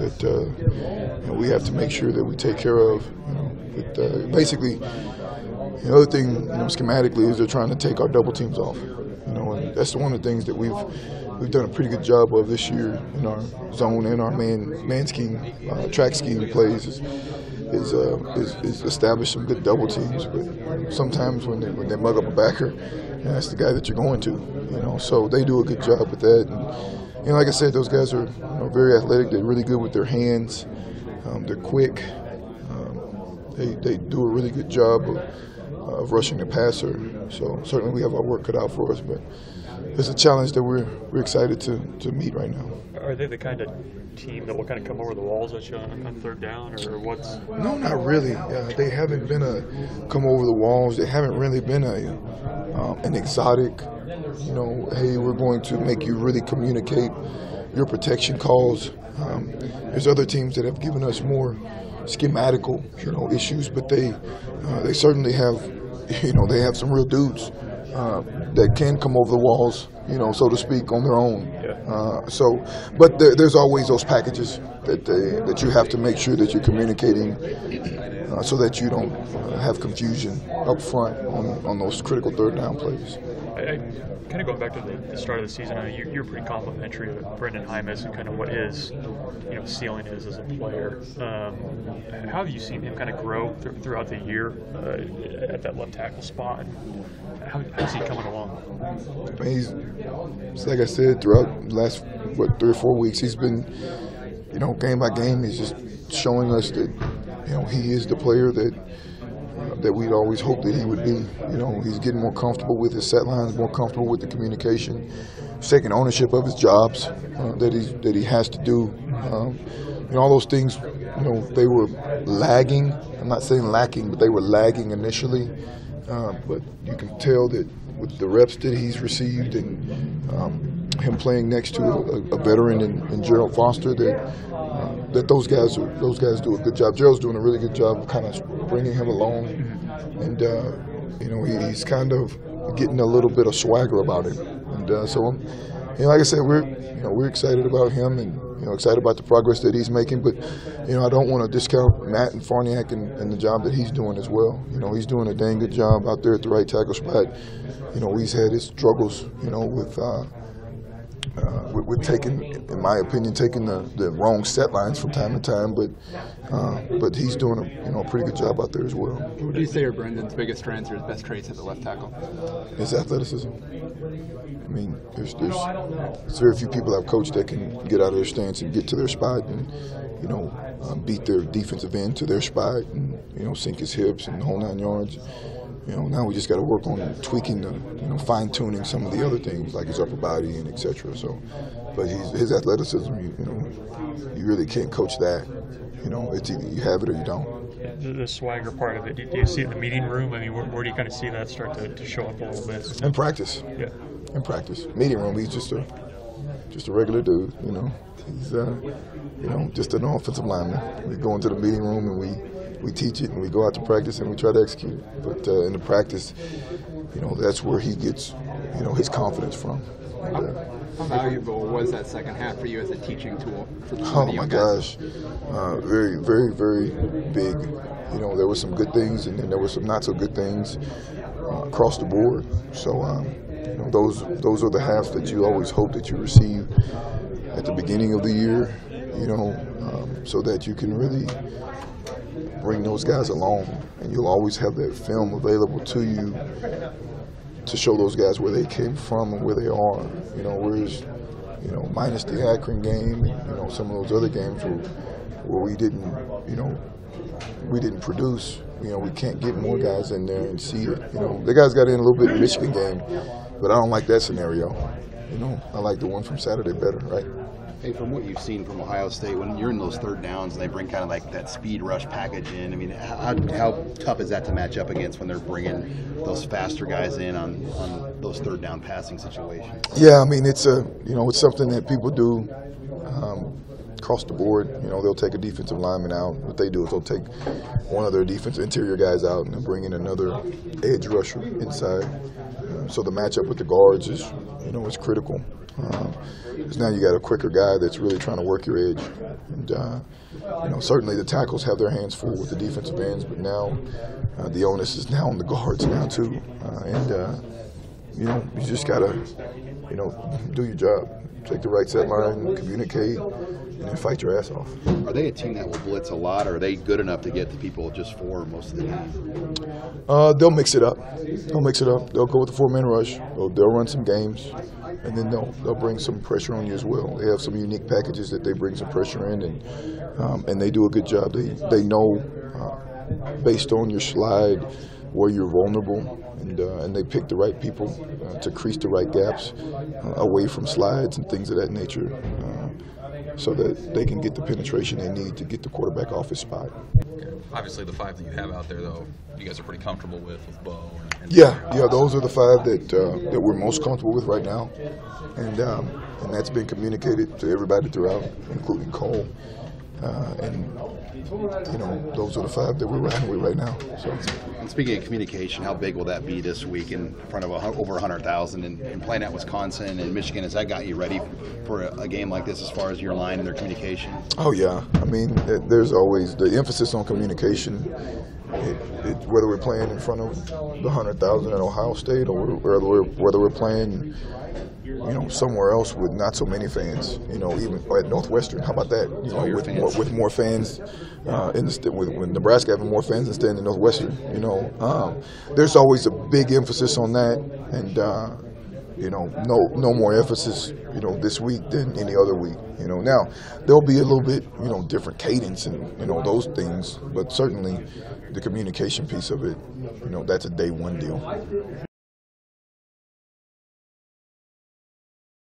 that we have to make sure that we take care of. But basically, the other thing, schematically, is they're trying to take our double teams off. And that's one of the things that we've done a pretty good job of this year in our zone and our man scheme, track scheme plays is establish some good double teams. But sometimes when they mug up a backer, that's the guy that you're going to. So they do a good job with that. And like I said, those guys are very athletic. They're really good with their hands. They're quick. They do a really good job of rushing the passer. So certainly we have our work cut out for us, but it's a challenge that we're excited to meet right now. Are they the kind of team that will kind of come over the walls at you on third down, or what's? No, not really. They haven't been a come over the walls. They haven't really been an exotic. Hey, we're going to make you really communicate your protection calls. There's other teams that have given us more schematical, issues, but they certainly have, they have some real dudes that can come over the walls, so to speak, on their own. But there's always those packages that you have to make sure that you're communicating so that you don't have confusion up front on those critical third down plays. Kind of going back to the start of the season, you're pretty complimentary of Brendan Hymas and kind of what his ceiling is as a player. How have you seen him kind of grow throughout the year at that left tackle spot? How's he coming along? He's like I said, throughout the last 3 or 4 weeks, he's been, game by game, he's just showing us that he is the player that we'd always hoped that he would be. He's getting more comfortable with his set lines, more comfortable with the communication. He's taking ownership of his jobs that he has to do. All those things, they were lagging. I'm not saying lacking, but they were lagging initially. But you can tell that with the reps that he's received and him playing next to a veteran in Gerald Foster, that those guys do a good job. Gerald's doing a really good job of kind of bringing him along, and he's kind of getting a little bit of swagger about him. And so, like I said, we're excited about him and excited about the progress that he's making. But I don't want to discount Matt and Farniak and the job that he's doing as well. He's doing a dang good job out there at the right tackle spot. He's had his struggles, with taking, in my opinion, the wrong set lines from time to time, but he's doing a pretty good job out there as well. What would you say are Brendan's biggest strengths or his best traits at the left tackle? His athleticism. I mean, there's very few people I've coached that can get out of their stance and get to their spot and beat their defensive end to their spot and sink his hips and the whole 9 yards. Now we just got to work on tweaking fine-tuning some of the other things like his upper body and etc. So, but his athleticism, you really can't coach that. It's either you have it or you don't. The swagger part of it, do you see it in the meeting room? I mean, where do you kind of see that start to show up a little bit? In practice. Yeah. In practice. Meeting room, he's just a regular dude. He's just an offensive lineman. We go into the meeting room and we teach it and we go out to practice and we try to execute it. But in the practice, that's where he gets, his confidence from. How valuable was that second half for you as a teaching tool? Oh my gosh, very, very, very big. There were some good things and then there were some not so good things across the board. So, those are the halves that you always hope that you receive at the beginning of the year. So that you can really bring those guys along, and you'll always have that film available to you to show those guys where they came from and where they are. Whereas, minus the Akron game and some of those other games where we didn't produce. We can't get more guys in there and see it. The guys got in a little bit in the Michigan game, but I don't like that scenario. I like the one from Saturday better, right? Hey, from what you've seen from Ohio State, when you're in those third downs and they bring kind of like that speed rush package in, I mean, how tough is that to match up against when they're bringing those faster guys in on those third down passing situations? Yeah, I mean, it's it's something that people do across the board. They'll take a defensive lineman out. What they do is they'll take one of their defensive interior guys out and they'll bring in another edge rusher inside. So the matchup with the guards is, is critical. Because now you got a quicker guy that's really trying to work your edge. And, certainly the tackles have their hands full with the defensive ends, but now the onus is now on the guards now too. You just got to, do your job. Take the right set line, communicate, and then fight your ass off. Are they a team that will blitz a lot, or are they good enough to get the people just for most of the time? They'll mix it up. They'll go with the 4-man rush. They'll run some games, and then they'll bring some pressure on you as well. They have some unique packages that they bring some pressure in, and they do a good job. They know based on your slide where you're vulnerable, and they pick the right people to crease the right gaps away from slides and things of that nature, so that they can get the penetration they need to get the quarterback off his spot. Obviously, the 5 that you have out there, though, you guys are pretty comfortable with Bo. Yeah, those are the 5 that we're most comfortable with right now, and that's been communicated to everybody throughout, including Cole. Those are the 5 that we're riding with right now. So. And speaking of communication, how big will that be this week in front of over 100,000 and playing at Wisconsin and Michigan? Has that got you ready for a game like this as far as your line and their communication? Oh, yeah. I mean, there's always the emphasis on communication. Whether we're playing in front of the 100,000 at Ohio State or whether we're playing somewhere else with not so many fans, even at Northwestern. How about that? With more fans, with Nebraska having more fans than Northwestern. There's always a big emphasis on that, and no more emphasis, this week than any other week. Now there'll be a little bit, different cadence and those things, but certainly the communication piece of it, that's a day one deal.